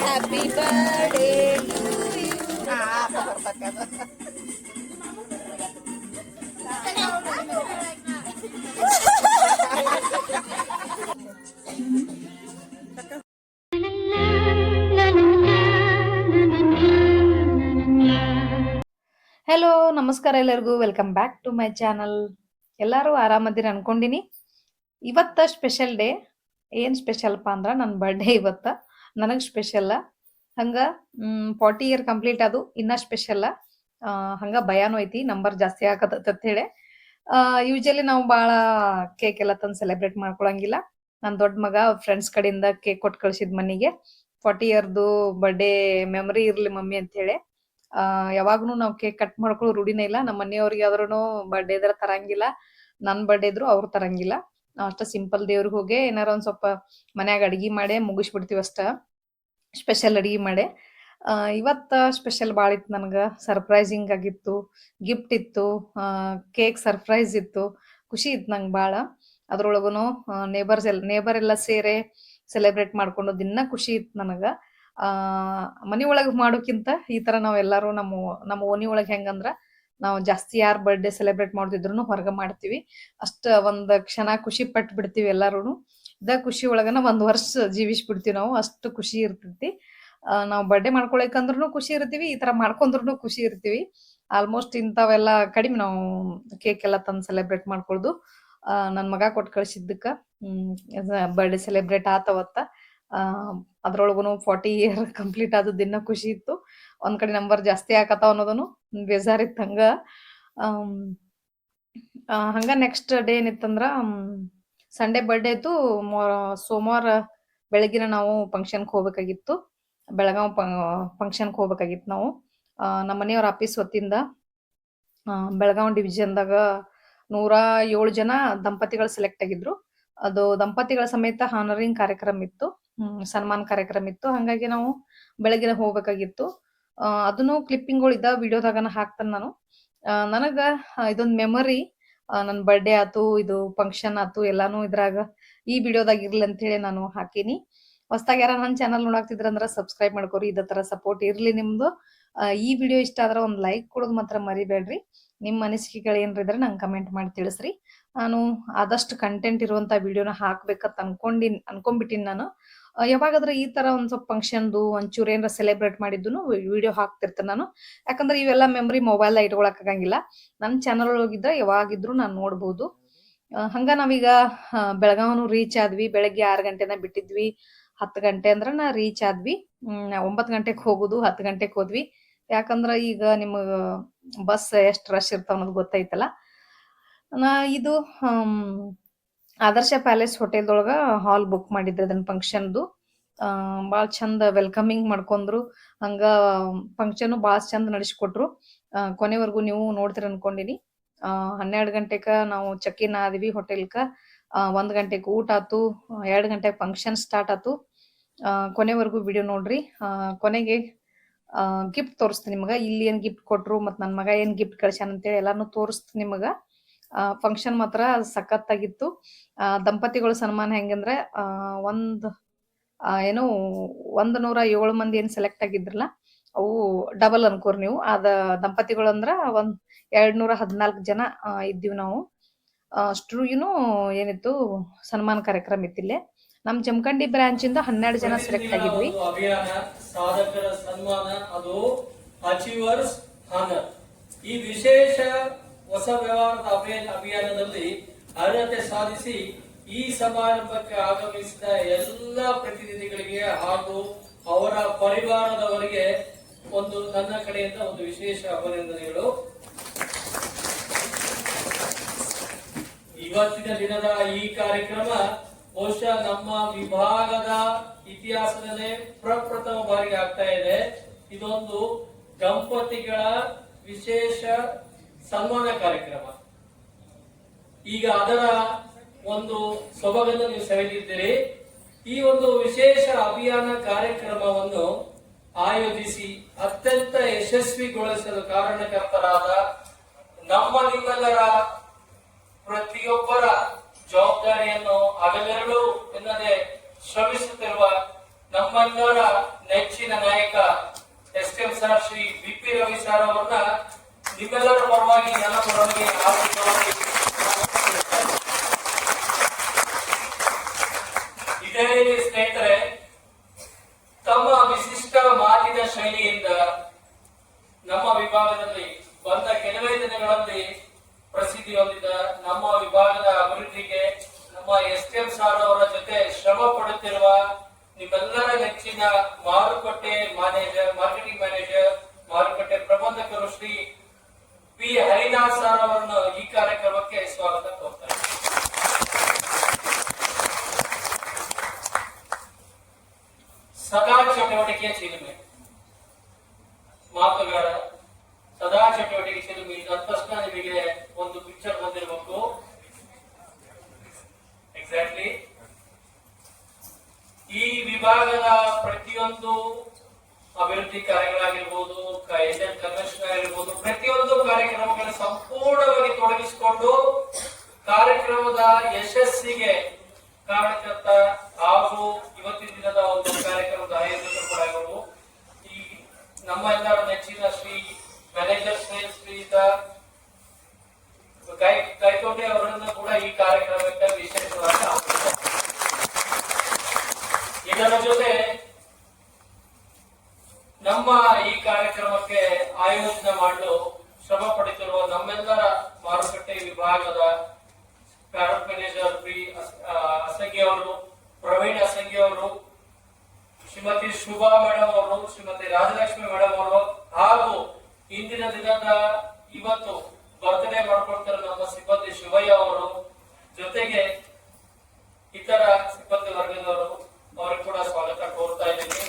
Happy birthday to you. Hello ನಮಸ್ಕಾರ ಎಲ್ಲರಿಗೂ welcome back to my channel. ಎಲ್ಲರೂ ಆರಾಮದಿರ ಅನ್ಕೊಂಡಿನಿ. ಇವತ್ತ ಸ್ಪೆಷಲ್ ಡೇ. ಏನ್ ಸ್ಪೆಷಲ್ಪ್ಪ ಅಂದ್ರ ನನ್ನ ಬರ್ಡೇ ಇವತ್ತ. ನನಗ್ ಸ್ಪೆಷಲ್ ಹಂಗ 40 ಇಯರ್ ಕಂಪ್ಲೀಟ್ ಅದು ಇನ್ನ ಸ್ಪೆಷಲ್. ಹಂಗ ಭಯಾನು ಐತಿ ನಂಬರ್ ಜಾಸ್ತಿ ಆಗತ್ತ ಹೇಳಿ. ಯೂಶಲಿ ನಾವು ಬಾಳ ಕೇಕ್ ಎಲ್ಲ ತಂದು ಸೆಲೆಬ್ರೇಟ್ ಮಾಡ್ಕೊಳಂಗಿಲ್ಲ. ನನ್ ದೊಡ್ಡ ಮಗ ಫ್ರೆಂಡ್ಸ್ ಕಡೆಯಿಂದ ಕೇಕ್ ಕೊಟ್ಟು ಕಳ್ಸಿದ್ ಮನಿಗೆ 40 ಇಯರ್ದು ಬರ್ಡೇ ಮೆಮರಿ ಇರ್ಲಿ ಮಮ್ಮಿ ಅಂತ ಹೇಳಿ. ಯಾವಾಗ್ನು ನಾವ್ ಕೇಕ್ ಕಟ್ ಮಾಡ್ಕೊಳ್ಳೋ ರೂಢಿನೇ ಇಲ್ಲ. ನಮ್ಮ ಮನೆಯವ್ರಿಗೆ ಆದ್ರೂನು ಬರ್ಡೇ ಇದ್ರ ತರಂಗಿಲ್ಲ. ನನ್ ಬರ್ಡೇ ಇದ್ರು ಅವ್ರು ತರಂಗಿಲ್ಲ. ನಾವ್ ಅಷ್ಟ ಸಿಂಪಲ್ ದೇವ್ರಿಗೆ ಹೋಗಿ ಏನಾರ ಒಂದ್ ಸ್ವಲ್ಪ ಮನ್ಯಾಗ ಅಡಿಗೆ ಮಾಡಿ ಮುಗಿಸ್ಬಿಡ್ತೀವಿ ಅಷ್ಟ. ಸ್ಪೆಷಲ್ ಅಡಿಗೆ ಮಾಡಿ. ಇವತ್ತ ಸ್ಪೆಷಲ್ ಭಾಳ ಇತ್ತು ನನ್ಗ. ಸರ್ಪ್ರೈಸಿಂಗ್ ಆಗಿತ್ತು, ಗಿಫ್ಟ್ ಇತ್ತು, ಕೇಕ್ ಸರ್ಪ್ರೈಸ್ ಇತ್ತು. ಖುಷಿ ಇತ್ತು ನಂಗೆ ಭಾಳ. ಅದ್ರೊಳಗುನು ನೇಬರ್ ಎಲ್ಲ ಸೇರಿ ಸೆಲೆಬ್ರೇಟ್ ಮಾಡ್ಕೊಂಡು ದಿನ ಖುಷಿ ಇತ್ತು ನನಗ. ಮನಿ ಒಳಗ್ ಮಾಡೋಕ್ಕಿಂತ ಈ ತರ ನಾವೆಲ್ಲರೂ ನಮ್ಮ ಓಣಿ ಒಳಗ್ ಹೆಂಗಂದ್ರ ನಾವು ಜಾಸ್ತಿ ಯಾರ್ ಬರ್ಡೇ ಸೆಲೆಬ್ರೇಟ್ ಮಾಡ್ತಿದ್ರು ಹೊರಗ ಮಾಡ್ತೀವಿ. ಅಷ್ಟ ಒಂದ್ ಕ್ಷಣ ಖುಷಿ ಪಟ್ಟು ಬಿಡ್ತೀವಿ ಎಲ್ಲಾರುನು. ಇದ ಖುಷಿ ಒಳಗನ ಒಂದ್ ವರ್ಷ ಜೀವಿಸ್ ಬಿಡ್ತೀವಿ ನಾವು. ಅಷ್ಟು ಖುಷಿ ಇರ್ತೈತಿ. ನಾವು ಬರ್ಡೇ ಮಾಡ್ಕೊಳಕಂದ್ರೂ ಖುಷಿ ಇರ್ತೀವಿ, ಈ ತರ ಮಾಡ್ಕೊಂಡ್ರು ಖುಷಿ ಇರ್ತೀವಿ. ಆಲ್ಮೋಸ್ಟ್ ಇಂಥವೆಲ್ಲ ಕಡಿಮೆ ನಾವು ಕೇಕ್ ಎಲ್ಲ ತಂದು ಸೆಲೆಬ್ರೇಟ್ ಮಾಡ್ಕೊಳ್ದು. ನನ್ ಮಗ ಕೊಟ್ಟು ಕಳ್ಸಿದ್ದಕ್ಕ ಬರ್ಡೇ ಸೆಲೆಬ್ರೇಟ್ ಆತವತ್ತ. ಅದ್ರೊಳಗುನು 40 ಇಯರ್ ಕಂಪ್ಲೀಟ್ ಆದ ದಿನ ಖುಷಿ ಇತ್ತು. ಒಂದ್ ಕಡೆ ನಂಬರ್ ಜಾಸ್ತಿ ಆಕತಾವ ಅನ್ನೋದನು ಬೇಜಾರಿತ್ತು ಹಂಗ. ಹಂಗ ನೆಕ್ಸ್ಟ್ ಡೇ ಏನಿತ್ತಂದ್ರ ಸಂಡೇ ಬರ್ಡೇ ಇತ್ತು. ಸೋಮವಾರ ಬೆಳಗಿನ ನಾವು ಫಂಕ್ಷನ್ಗೆ ಹೋಗ್ಬೇಕಾಗಿತ್ತು. ಬೆಳಗಾವ್ ಫಂಕ್ಷನ್ಗೆ ಹೋಗ್ಬೇಕಾಗಿತ್ತು ನಾವು. ನಮ್ಮ ಮನೆಯವ್ರ ಆಫೀಸ್ ವತಿಯಿಂದ ಬೆಳಗಾವ್ ಡಿವಿಷನ್ದಾಗ 107 ಜನ ದಂಪತಿಗಳು ಸೆಲೆಕ್ಟ್ ಆಗಿದ್ರು. ಅದು ದಂಪತಿಗಳ ಸಮೇತ ಹಾನರಿಂಗ್ ಕಾರ್ಯಕ್ರಮ ಇತ್ತು. ಸನ್ಮಾನ ಕಾರ್ಯಕ್ರಮ ಇತ್ತು. ಹಂಗಾಗಿ ನಾವು ಬೆಳಗಿನ ಹೋಗ್ಬೇಕಾಗಿತ್ತು. ಅದನ್ನು ಕ್ಲಿಪ್ಪಿಂಗ್ಗಳು ಇದ್ದ ವಿಡಿಯೋದಾಗನ ಹಾಕ್ತೇನೆ ನಾನು. ನನಗ ಇದೊಂದು ಮೆಮರಿ. ನನ್ನ ಬರ್ಡೇ ಆತು, ಇದು ಫಂಕ್ಷನ್ ಆತು, ಎಲ್ಲಾನು ಇದ್ರಾಗ ಈ ವಿಡಿಯೋದಾಗ ಇರ್ಲಿ ಅಂತ ಹೇಳಿ ನಾನು ಹಾಕೀನಿ. ಹೊಸದಾಗಿ ಯಾರ ನನ್ನ ಚಾನಲ್ ನೋಡಾಕ್ತಿದ್ರಂದ್ರ ಸಬ್ಸ್ಕ್ರೈಬ್ ಮಾಡ್ಕೋರಿ. ಇದೇ ತರ ಸಪೋರ್ಟ್ ಇರ್ಲಿ ನಿಮ್ದು. ಈ ವಿಡಿಯೋ ಇಷ್ಟ ಆದ್ರೆ ಒಂದು ಲೈಕ್ ಕೊಡೋದು ಮಾತ್ರ ಮರಿಬೇಡ್ರಿ. ನಿಮ್ಮ ಅನಿಸಿಕೆಗಳು ಏನ್ರಿದ್ರೆ ನಂಗೆ ಕಮೆಂಟ್ ಮಾಡಿ ತಿಳಿಸ್ರಿ. ನಾನು ಆದಷ್ಟು ಕಂಟೆಂಟ್ ಇರುವಂತ ವಿಡಿಯೋನ ಹಾಕ್ಬೇಕಂತ ಅನ್ಕೊಂಡ್ಬಿಟ್ಟಿನಿ ನಾನು. ಯಾವಾಗಾದ್ರೂ ಈ ತರ ಒಂದ್ ಸ್ವಲ್ಪ ಫಂಕ್ಷನ್ದು ಒಂಚೂರು ಏನಾರ ಸೆಲೆಬ್ರೇಟ್ ಮಾಡಿದ್ದು ವಿಡಿಯೋ ಹಾಕ್ತಿರ್ತೇನೆ ನಾನು. ಯಾಕಂದ್ರೆ ಇವೆಲ್ಲ ಮೆಮರಿ ಮೊಬೈಲ್ ಇಟ್ಕೊಳಕ್ ಆಗಂಗಿಲ್ಲ. ನನ್ನ ಚಾನಲ್ ಒಳಗಿದ್ರೆ ಯಾವಾಗಿದ್ರು ನಾನು ನೋಡ್ಬೋದು. ಹಂಗ ನಾವೀಗ ಬೆಳಗಾವ್ನು ರೀಚ್ ಆದ್ವಿ. ಬೆಳಗ್ಗೆ 6 ಗಂಟೆನ ಬಿಟ್ಟಿದ್ವಿ. 10 ಗಂಟೆ ಅಂದ್ರ ರೀಚ್ ಆದ್ವಿ. 9 ಗಂಟೆಗೆ ಹೋಗುದು, 10 ಗಂಟೆಗೆ ಹೋದ್ವಿ. ಯಾಕಂದ್ರ ಈಗ ನಿಮಗ ಬಸ್ ಎಷ್ಟ್ ರಶ್ ಇರ್ತಾವ ಅನ್ನೋದು ಗೊತ್ತೈತಲ್ಲ. ಇದು ಆದರ್ಶ ಪ್ಯಾಲೇಸ್ ಹೋಟೆಲ್ದೊಳಗ ಹಾಲ್ ಬುಕ್ ಮಾಡಿದ್ದೆ ಅದನ್ನ ಫಂಕ್ಷನ್ದು. ಭಾಳ ಚಂದ ವೆಲ್ಕಮಿಂಗ್ ಮಾಡ್ಕೊಂಡ್ರು. ಹಂಗ ಫಂಕ್ಷನ್ ಭಾಳ ಚಂದ ನಡೆಸ್ಕೊಟ್ರು. ಕೊನೆವರೆಗೂ ನೀವು ನೋಡ್ತೀರ ಅನ್ಕೊಂಡಿನಿ. 12 ಗಂಟೆಕ ನಾವು ಚೆಕ್ ಇನ್ ಆದ್ವಿ ಹೋಟೆಲ್ಕ. 1 ಗಂಟೆಗೆ ಊಟ ಆತು, 2 ಗಂಟೆಗೆ ಫಂಕ್ಷನ್ ಸ್ಟಾರ್ಟ್ ಆತು. ಕೊನೆವರೆಗೂ ವಿಡಿಯೋ ನೋಡ್ರಿ. ಕೊನೆಗೆ ಗಿಫ್ಟ್ ತೋರಿಸ್ತೀನಿ ನಿಮಗ. ಇಲ್ಲಿ ಏನ್ ಗಿಫ್ಟ್ ಕೊಟ್ರು ಮತ್ ನನ್ ಮಗ ಏನ್ ಗಿಫ್ಟ್ ಕಳ್ಸ್ಯಾನ ಅಂತೇಳಿ ಎಲ್ಲಾನು ತೋರಿಸ್ತೀನಿ ನಿಮಗ. ಫಂಕ್ಷನ್ ಮಾತ್ರ ಸಖತ್ತಾಗಿತ್ತು. ದಂಪತಿಗಳ ಸನ್ಮಾನ ಹೆಂಗಂದ್ರೆ ಒಂದ್ ಏನೋ 107 ಮಂದಿ ಏನ್ ಸೆಲೆಕ್ಟ್ ಆಗಿದ್ರಲ್ಲ ಅವು ಡಬಲ್ ಅನ್ಕೋರ್ ನೀವು. ಅದ ದಂಪತಿಗಳು ಅಂದ್ರ 214 ಜನ ಇದ್ದೀವಿ ನಾವು. ಅಷ್ಟ್ರು ಏನಿತ್ತು ಸನ್ಮಾನ ಕಾರ್ಯಕ್ರಮ ಇತ್ತಿಲ್ಲೇ. ನಮ್ ಜಮಖಂಡಿ ಬ್ರಾಂಚ್ ಇಂದ 12 ಜನ ಸೆಲೆಕ್ಟ್ ಆಗಿದ್ವಿ. ಅಭಿಯಾನ ಸಾಧಕರ ಸನ್ಮಾನ, ಅದು ಅಚೀವರ್ಸ್ ಹಾನರ್. ಈ ವಿಶೇಷ ಹೊಸ ವ್ಯವಹಾರದ ಅಭಿಯಾನದಲ್ಲಿ ಅರ್ಹತೆ ಸಾಧಿಸಿ ಈ ಸಮಾರಂಭಕ್ಕೆ ಆಗಮಿಸಿದ ಎಲ್ಲ ಪ್ರತಿನಿಧಿಗಳಿಗೆ ಹಾಗೂ ಅವರ ಪರಿವಾರದವರಿಗೆ ನನ್ನ ಕಡೆಯಿಂದ ಒಂದು ವಿಶೇಷ ಅಭಿನಂದನೆಗಳು. ಇವತ್ತಿನ ದಿನದ ಈ ಕಾರ್ಯಕ್ರಮ ಬಹುಶಃ ನಮ್ಮ ವಿಭಾಗದ ಇತಿಹಾಸದಲ್ಲೇ ಪ್ರಪ್ರಥಮ ಬಾರಿಗೆ ಆಗ್ತಾ ಇದೆ. ಇದೊಂದು ದಂಪತಿಗಳ ವಿಶೇಷ ಸನ್ಮಾನ ಕಾರ್ಯಕ್ರಮ. ಈಗ ಅದರ ಒಂದು ಸೊಬಗನ್ನು ನೀವು ಸೆಳೆದಿದ್ದೀರಿ. ಈ ಒಂದು ವಿಶೇಷ ಅಭಿಯಾನ ಕಾರ್ಯಕ್ರಮವನ್ನು ಆಯೋಜಿಸಿ ಅತ್ಯಂತ ಯಶಸ್ವಿಗೊಳಿಸಲು ಕಾರಣಕರ್ತರಾದ ನಿಮ್ಮೆಲ್ಲರ ಪ್ರತಿಯೊಬ್ಬರ ಜವಾಬ್ದಾರಿಯನ್ನು ಹಗಲಿರುಳು ಎನ್ನದೆ ಶ್ರಮಿಸುತ್ತಿರುವ ನಮ್ಮೆಲ್ಲರ ನೆಚ್ಚಿನ ನಾಯಕ SM sir Shri BP Ravi sir ಅವರನ್ನ ನಿಮ್ಮೆಲ್ಲರ ಪರವಾಗಿ ನನ್ನ ಪರವಾಗಿ ಹಾರ್ದಿಕವಾಗಿ ಇದೇ ರೀತಿ ಸ್ನೇಹಿತರೆ, ತಮ್ಮ ವಿಶಿಷ್ಟ ಮಾತಿನ ಶೈಲಿಯಿಂದ ನಮ್ಮ ವಿಭಾಗದಲ್ಲಿ ಬಂದ ಕೆಲವೇ ದಿನಗಳಲ್ಲಿ ಪ್ರಸಿದ್ಧಿ ಹೊಂದಿದ ನಮ್ಮ ವಿಭಾಗದ ಅಭಿವೃದ್ಧಿಗೆ ನಮ್ಮ ಎಸ್ಎಂ ಸಾರ್ ಅವರ ಜೊತೆ ಶ್ರಮ ಪಡುತ್ತಿರುವ ನಿಮ್ಮೆಲ್ಲರ ನೆಚ್ಚಿನ ಮಾರುಕಟ್ಟೆ ಮ್ಯಾನೇಜರ್, ಮಾರ್ಕೆಟಿಂಗ್ ಮ್ಯಾನೇಜರ್, ಮಾರುಕಟ್ಟೆ ಪ್ರಬಂಧಕರು ಶ್ರೀ ಪಿ ಹರಿನಾಥ್ ಸರ್ ಅವರನ್ನು ಈ ಕಾರ್ಯಕ್ರಮಕ್ಕೆ ಸ್ವಾಗತ ಕೋರ್ತಾರೆ. ಸದಾ ಚಟುವಟಿಕೆಯ ಚಿಲುಮೆ ಮಾತುಗಾರ, ಸದಾ ಚಟುವಟಿಕೆ ಚಿಲುಮೆ ಅಂದ ತಕ್ಷಣ ನಿಮಗೆ ಒಂದು ಪಿಕ್ಚರ್ ಬಂದಿರಬೇಕು. ಎಕ್ಸಾಕ್ಟ್ಲಿ ಈ ವಿಭಾಗದ ಪ್ರತಿಯೊಂದು ಅಭಿವೃದ್ಧಿ ಕಾರ್ಯಗಳಾಗಿರ್ಬೋದು, ಏಜೆಂಟ್ ಕನ್ವೆನ್ಷನ್ ಆಗಿರ್ಬೋದು, ಪ್ರತಿಯೊಂದು ಕಾರ್ಯಕ್ರಮಗಳನ್ನು ಸಂಪೂರ್ಣವಾಗಿ ತೊಡಗಿಸಿಕೊಂಡು ಕಾರ್ಯಕ್ರಮದ ಯಶಸ್ಸಿಗೆ ಕಾರಣಕರ್ತ ಹಾಗೂ ಇವತ್ತಿನ ದಿನದ ಒಂದು ಕಾರ್ಯಕ್ರಮದ ಆಯೋಜಕರು ಕೂಡ ಇವರು ಈ ನಮ್ಮ ಎಲ್ಲರ ನೆಚ್ಚಿನ ಶ್ರೀ ಮ್ಯಾನೇಜರ್ ಶ್ರೀಯುತ ಕೈಕೋಟೆ ಅವರನ್ನು ಕೂಡ ಈ ಕಾರ್ಯಕ್ರಮಕ್ಕೆ ವಿಶೇಷವಾಗಿ ಇದರ ಜೊತೆ ನಮ್ಮ ಈ ಕಾರ್ಯಕ್ರಮಕ್ಕೆ ಆಯೋಜನೆ ಮಾಡಲು ಶ್ರಮ ಪಡುತ್ತಿರುವ ನಮ್ಮೆಲ್ಲರ ಮಾರುಕಟ್ಟೆ ವಿಭಾಗದ ಪ್ರಾಡಕ್ಟ್ ಮ್ಯಾನೇಜರ್ ಶ್ರೀ ಅಸಂಗಿ ಅವರು, ಪ್ರವೀಣ್ ಅಸಂಗಿ ಅವರು, ಶ್ರೀಮತಿ ಶುಭಾ ಮೇಡಮ್ ಅವರು, ಶ್ರೀಮತಿ ರಾಜಲಕ್ಷ್ಮಿ ಮೇಡಮ್ ಅವರು, ಹಾಗೂ ಇಂದಿನ ದಿನದ ಇವತ್ತು ಬರ್ತ್ಡೇ ಮಾಡ್ಕೊಳ್ತಾರೆ ನಮ್ಮ ಸಿಬ್ಬಂದಿ ಶಿವಯ್ಯ ಅವರು, ಜೊತೆಗೆ ಇತರ ಸಿಬ್ಬಂದಿ ವರ್ಗದವರು, ಅವರಿಗೆ ಕೂಡ ಸ್ವಾಗತ ಕೋರ್ತಾ ಇದ್ದೀನಿ.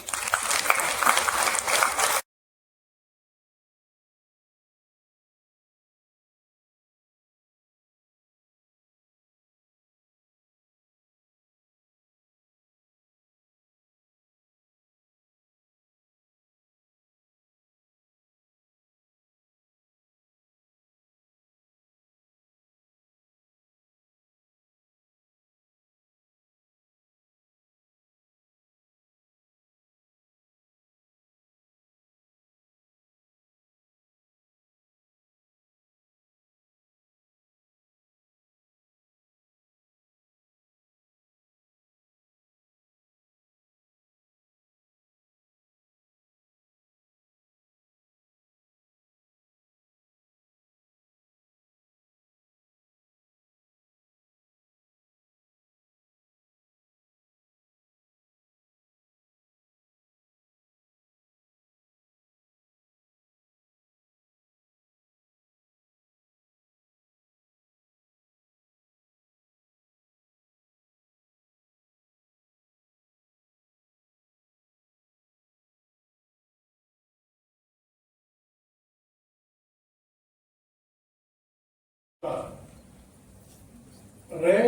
Rare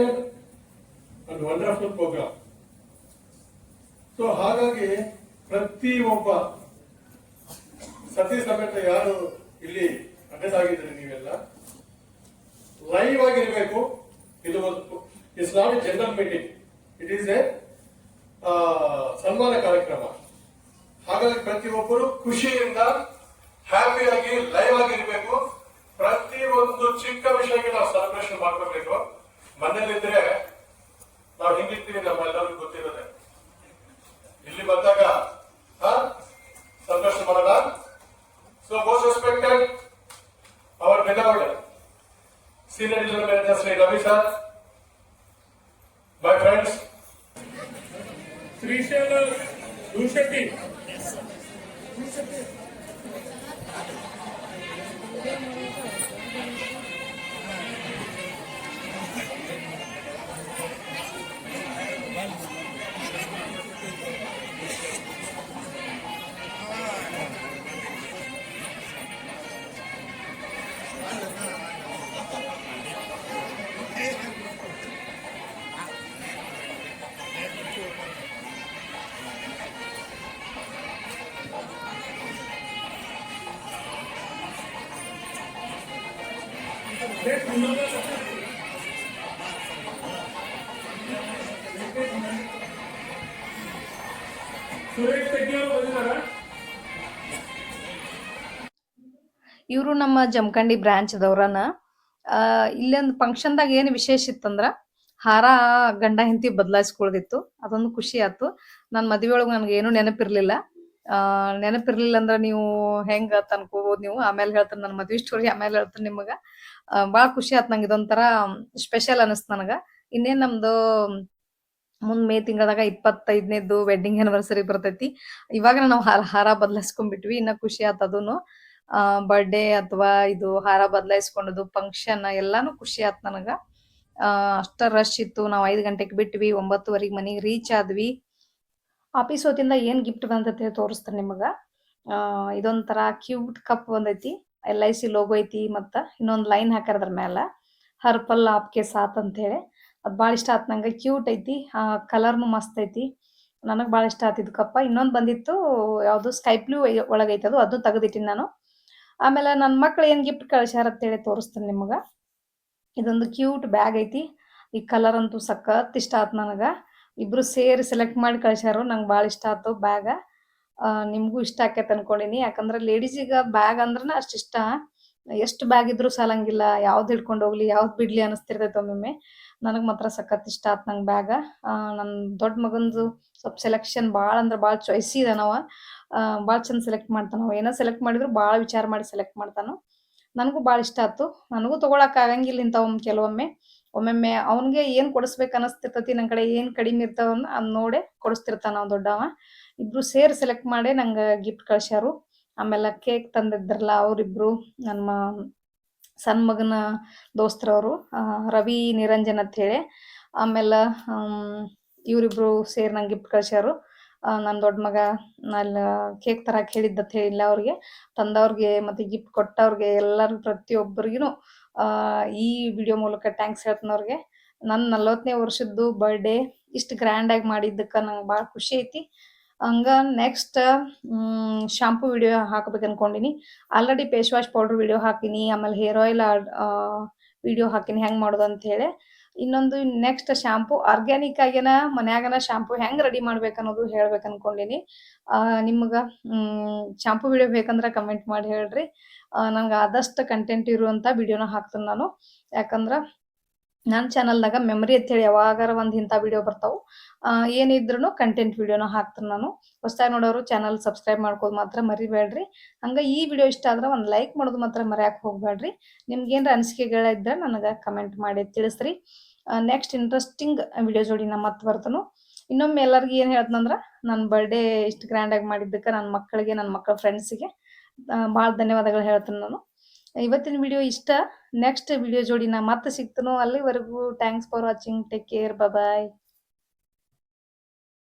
and wonderful programme. So ಹಾಗಾಗಿ ಪ್ರತಿಯೊಬ್ಬ ಸತಿ ಸಮೇತ ಯಾರು ಇಲ್ಲಿ ಅಟೆಂಡ್ ಆಗಿದ್ದೀರಿ ನೀವೆಲ್ಲ ಲೈವ್ ಆಗಿರ್ಬೇಕು. ಇದು ಒಂದು it's not A general meeting, it is A ಸನ್ಮಾನ ಕಾರ್ಯಕ್ರಮ. ಹಾಗಾಗಿ ಪ್ರತಿಯೊಬ್ಬರು ಖುಷಿಯಿಂದ ಹ್ಯಾಪಿಯಾಗಿ ಲೈವ್ ಆಗಿರ್ಬೇಕು. ಪ್ರತಿ ಒಂದು ಚಿಕ್ಕ ವಿಷಯಕ್ಕೆ ನಾವು ಸೆಲೆಬ್ರೇಷನ್ ಮಾಡ್ಕೋಬೇಕು. ಮನೇಲಿದ್ರೆ ನಾವು ಹಿಂಗಿರ್ತೀವಿ ನಮ್ಮೆಲ್ಲರಿಗೂ ಗೊತ್ತಿರುತ್ತೆ. ಇಲ್ಲಿ ಬಂದಾಗ ಸೆಲೆಬ್ರೇಷನ್ ಮಾಡೋಣ. So most respected our beloved senior division manager Shri Ravi sir, my friends Shrishaila Dushetti, Suresh Teggi ಅವರು ಬಂದಿದ್ದಾರೆ. ಇವರು ನಮ್ಮ ಜಮಖಂಡಿ ಬ್ರಾಂಚ್ದವ್ರನ. ಇಲ್ಲೊಂದು ಫಂಕ್ಷನ್ದಾಗ ಏನು ವಿಶೇಷ ಇತ್ತಂದ್ರ ಹಾರ ಗಂಡ ಹೆಂಡತಿ ಬದಲಾಯಿಸ್ಕೊಳ್ದಿತ್ತು. ಅದೊಂದು ಖುಷಿ ಆಯ್ತು. ನನ್ನ ಮದುವೆ ಒಳಗೆ ನನಗೆ ಏನು ನೆನಪಿರ್ಲಿಲ್ಲ. ನೆನಪಿರ್ಲಿಲ್ಲ ಅಂದ್ರೆ ನೀವು ಹೆಂಗ ಅನ್ಕೋಬಹುದು ನೀವು. ಆಮೇಲೆ ಹೇಳ್ತೀನಿ ನನ್ನ ಮದುವೆ ಸ್ಟೋರಿ, ಆಮೇಲೆ ಹೇಳ್ತೀನಿ ನಿಮಗೆ. ಭಾಳ ಖುಷಿ ಆಯ್ತು ನಂಗೆ. ಇದೊಂಥರ ಸ್ಪೆಷಲ್ ಅನಿಸ್ತು ನನಗೆ. ಇನ್ನೇನು ನಮ್ದು ಮುಂದ್ ಮೇ ತಿಂಗಳದಾಗ 25ನೇದು ವೆಡ್ಡಿಂಗ್ ಆನಿವರ್ಸರಿ ಬರ್ತೈತಿ. ಇವಾಗ ನಾವು ಹಾರ ಬದಲಾಯಿಸ್ಕೊಂಡ್ಬಿಟ್ವಿ. ಇನ್ನ ಖುಷಿ ಆಯ್ತು ಅದೂನು. ಬರ್ಡೇ ಅಥವಾ ಇದು ಹಾರ ಬದಲಾಯಿಸ್ಕೊಂಡದು ಫಂಕ್ಷನ್ ಎಲ್ಲಾನು ಖುಷಿ ಆಯ್ತು ನನಗ. ಅಷ್ಟ ರಶ್ ಇತ್ತು. ನಾವು 5 ಗಂಟೆಗೆ ಬಿಟ್ವಿ, 9:30ಗೆ ಮನೆಗೆ ರೀಚ್ ಆದ್ವಿ. ಆಫೀಸ್ ಹೊತ್ತಿಂದ ಏನ್ ಗಿಫ್ಟ್ ಬಂದೈತಿ ತೋರಿಸ್ತೀನಿ ನಿಮಗ. ಇದೊಂಥರ ಕ್ಯೂಟ್ ಕಪ್ ಬಂದೈತಿ. LIC ಲೋಗೋ ಐತಿ. ಮತ್ತ ಇನ್ನೊಂದು ಲೈನ್ ಹಾಕ್ಯಾರ ಅದ್ರ ಮ್ಯಾಲ, ಹರ್ ಪಲ್ ಆಪ್ಕೆ ಸಾಥ್ ಅಂತ ಹೇಳಿ. ಅದ್ ಭಾಳ ಇಷ್ಟ ಆತ್ ನಂಗೆ. ಕ್ಯೂಟ್ ಐತಿ. ಕಲರ್ನು ಮಸ್ತ್ ಐತಿ. ನನಗ್ ಭಾಳ ಇಷ್ಟ ಆತಿದ್ ಕಪ್ಪ. ಇನ್ನೊಂದು ಬಂದಿತ್ತು, ಯಾವ್ದು ಸ್ಕೈ ಬ್ಲೂ ಒಳಗೈತಿ ಅದು. ಅದನ್ನು ತೆಗೆದಿಟ್ಟಿನಿ ನಾನು. ಆಮೇಲೆ ನನ್ನ ಮಕ್ಳು ಏನ್ ಗಿಫ್ಟ್ ಕಳ್ಸ್ಯಾರ ಅಂತೇಳಿ ತೋರಿಸ್ತೀನಿ ನಿಮಗ. ಇದೊಂದು ಕ್ಯೂಟ್ ಬ್ಯಾಗ್ ಐತಿ. ಈ ಕಲರ್ ಅಂತೂ ಸಖತ್ ಇಷ್ಟ ಆತ್ ನನಗ. ಇಬ್ರು ಸೇರಿ ಸೆಲೆಕ್ಟ್ ಮಾಡಿ ಕಳ್ಸ್ಯಾರು. ನಂಗೆ ಭಾಳ ಇಷ್ಟ ಆತು ಬ್ಯಾಗ. ನಿಮ್ಗೂ ಇಷ್ಟ ಆಕೈತೆ ಅನ್ಕೊಂಡಿನಿ. ಯಾಕಂದ್ರೆ ಲೇಡೀಸಿಗೆ ಬ್ಯಾಗ್ ಅಂದ್ರನ ಅಷ್ಟು ಇಷ್ಟ. ಎಷ್ಟು ಬ್ಯಾಗ್ ಇದ್ರು ಸಾಲಂಗಿಲ್ಲ. ಯಾವ್ದು ಹಿಡ್ಕೊಂಡು ಹೋಗ್ಲಿ, ಯಾವ್ದು ಬಿಡ್ಲಿ ಅನಿಸ್ತಿರ್ತೈತೆ ಒಮ್ಮೊಮ್ಮೆ. ನನಗೆ ಮಾತ್ರ ಸಖತ್ ಇಷ್ಟ ಆತ್ ನಂಗೆ ಬ್ಯಾಗ. ನನ್ನ ದೊಡ್ಡ ಮಗಂದು ಸ್ವಲ್ಪ ಸೆಲೆಕ್ಷನ್ ಭಾಳ ಅಂದ್ರೆ ಭಾಳ ಚಾಯ್ಸಿ ಇದಾನವ. ಭಾಳ ಚಂದ ಸೆಲೆಕ್ಟ್ ಮಾಡ್ತಾನ. ಏನೋ ಸೆಲೆಕ್ಟ್ ಮಾಡಿದ್ರು ಭಾಳ ವಿಚಾರ ಮಾಡಿ ಸೆಲೆಕ್ಟ್ ಮಾಡ್ತಾನು. ನನಗೂ ಭಾಳ ಇಷ್ಟ ಆತು. ನನಗೂ ತಗೊಳಕ್ ಆಗಂಗಿಲ್ಲ ಇಂಥವು ಕೆಲವೊಮ್ಮೆ. ಒಮ್ಮೊಮ್ಮೆ ಅವನಿಗೆ ಏನ್ ಕೊಡಿಸ್ಬೇಕು ಅನಿಸ್ತಿರ್ತೈತಿ. ನನ್ನ ಕಡೆ ಏನ್ ಕಡಿಮೆ ಇರ್ತಾವನ್ನ ಅದ್ ನೋಡೆ ಕೊಡಿಸ್ತಿರ್ತಾನ ಅವ ದೊಡ್ಡವ. ಇಬ್ರು ಸೇರಿ ಸೆಲೆಕ್ಟ್ ಮಾಡಿ ನಂಗೆ ಗಿಫ್ಟ್ ಕಳ್ಸ್ಯಾರು. ಆಮೇಲೆ ಕೇಕ್ ತಂದಿದ್ರಲ್ಲ ಅವರಿಬ್ರು, ನನ್ನ ಸಣ್ಣ ಮಗನ ದೋಸ್ತರವರು, ರವಿ ನಿರಂಜನ್ ಅಂತ ಹೇಳಿ. ಆಮೇಲೆ ಇವರಿಬ್ರು ಸೇರಿ ನಂಗೆ ಗಿಫ್ಟ್ ಕಳ್ಸ್ಯಾರು. ನನ್ನ ದೊಡ್ಡ ಮಗ ಅಲ್ಲಿ ಕೇಕ್ ತರಕ್ ಹೇಳಿದ್ದ ಹೇಳಿಲ್ಲ ಅವ್ರಿಗೆ. ತಂದವ್ರಿಗೆ ಮತ್ತೆ ಗಿಫ್ಟ್ ಕೊಟ್ಟವ್ರಿಗೆ ಎಲ್ಲರೂ ಪ್ರತಿಯೊಬ್ಬರಿಗೂ ಈ ವಿಡಿಯೋ ಮೂಲಕ ಥ್ಯಾಂಕ್ಸ್ ಹೇಳ್ತೀನಿ ಅವ್ರಿಗೆ. ನನ್ನ 40ನೇ ವರ್ಷದ್ದು ಬರ್ಡೇ ಇಷ್ಟು ಗ್ರ್ಯಾಂಡಾಗಿ ಮಾಡಿದ್ದಕ್ಕೆ ನಂಗೆ ಭಾಳ ಖುಷಿ ಐತಿ. ಹಂಗ ನೆಕ್ಸ್ಟ್ ಶಾಂಪೂ ವಿಡಿಯೋ ಹಾಕ್ಬೇಕು ಅನ್ಕೊಂಡಿನಿ. Already face wash powder video ಹಾಕಿನಿ. ಆಮೇಲೆ ಹೇರ್ ಆಯಿಲ್ ವಿಡಿಯೋ ಹಾಕಿನಿ ಹೆಂಗೆ ಮಾಡೋದು ಅಂತ ಹೇಳಿ. ಇನ್ನೊಂದು ನೆಕ್ಸ್ಟ್ ಶಾಂಪೂ ಆರ್ಗ್ಯಾನಿಕ್ ಆಗೇನ ಮನ್ಯಾಗನ ಶಾಂಪೂ ಹೆಂಗೆ ರೆಡಿ ಮಾಡ್ಬೇಕು ಅನ್ನೋದು ಹೇಳ್ಬೇಕು ಅನ್ಕೊಂಡಿನಿ. ನಿಮ್ಗೆ ಶಾಂಪೂ ವಿಡಿಯೋ ಬೇಕಂದ್ರೆ ಕಮೆಂಟ್ ಮಾಡಿ ಹೇಳ್ರಿ. ನಂಗೆ ಆದಷ್ಟು ಕಂಟೆಂಟ್ ಇರುವಂಥ ವಿಡಿಯೋನ ಹಾಕ್ತೀನಿ ನಾನು. ಯಾಕಂದ್ರೆ ನನ್ನ ಚಾನಲ್ದಾಗ ಮೆಮರಿ ಅಂತೇಳಿ ಯಾವಾಗಾರ ಒಂದು ಇಂಥ ವಿಡಿಯೋ ಬರ್ತಾವೆ. ಏನಿದ್ರು ಕಂಟೆಂಟ್ ವಿಡಿಯೋನ ಹಾಕ್ತೀನಿ ನಾನು. ಹೊಸ್ದಾಗಿ ನೋಡೋರು ಚಾನಲ್ ಸಬ್ಸ್ಕ್ರೈಬ್ ಮಾಡ್ಕೋದು ಮಾತ್ರ ಮರಿಬೇಡ್ರಿ. ಹಂಗೆ ಈ ವಿಡಿಯೋ ಇಷ್ಟ ಆದ್ರೆ ಒಂದು ಲೈಕ್ ಮಾಡೋದು ಮಾತ್ರ ಮರ್ಯಾಕೆ ಹೋಗ್ಬೇಡ್ರಿ. ನಿಮ್ಗೇನು ಅನಿಸಿಕೆಗಳಿದ್ರೆ ನನಗೆ ಕಮೆಂಟ್ ಮಾಡಿ ತಿಳಿಸ್ರಿ. ನೆಕ್ಸ್ಟ್ ಇಂಟ್ರೆಸ್ಟಿಂಗ್ ವಿಡಿಯೋ ಜೋಡಿ ನಾ ಮತ್ತೆ ಬರ್ತನು. ಇನ್ನೊಮ್ಮೆ ಎಲ್ಲರಿಗೂ ಏನು ಹೇಳ್ತಂದ್ರೆ, ನನ್ನ ಬರ್ಡೇ ಇಷ್ಟು ಗ್ರ್ಯಾಂಡಾಗಿ ಮಾಡಿದ್ದಕ್ಕೆ ನನ್ನ ಮಕ್ಕಳಿಗೆ, ನನ್ನ ಮಕ್ಕಳ ಫ್ರೆಂಡ್ಸಿಗೆ ಭಾಳ ಧನ್ಯವಾದಗಳು ಹೇಳ್ತೀನಿ ನಾನು. ಇವತ್ತಿನ ವಿಡಿಯೋ ಇಷ್ಟ. ನೆಕ್ಸ್ಟ್ ವಿಡಿಯೋ ಜೋಡಿ ನಾ ಮತ್ತೆ ಸಿಗ್ತನೋ. ಅಲ್ಲಿವರೆಗೂ thanks for watching. Take care. Bye.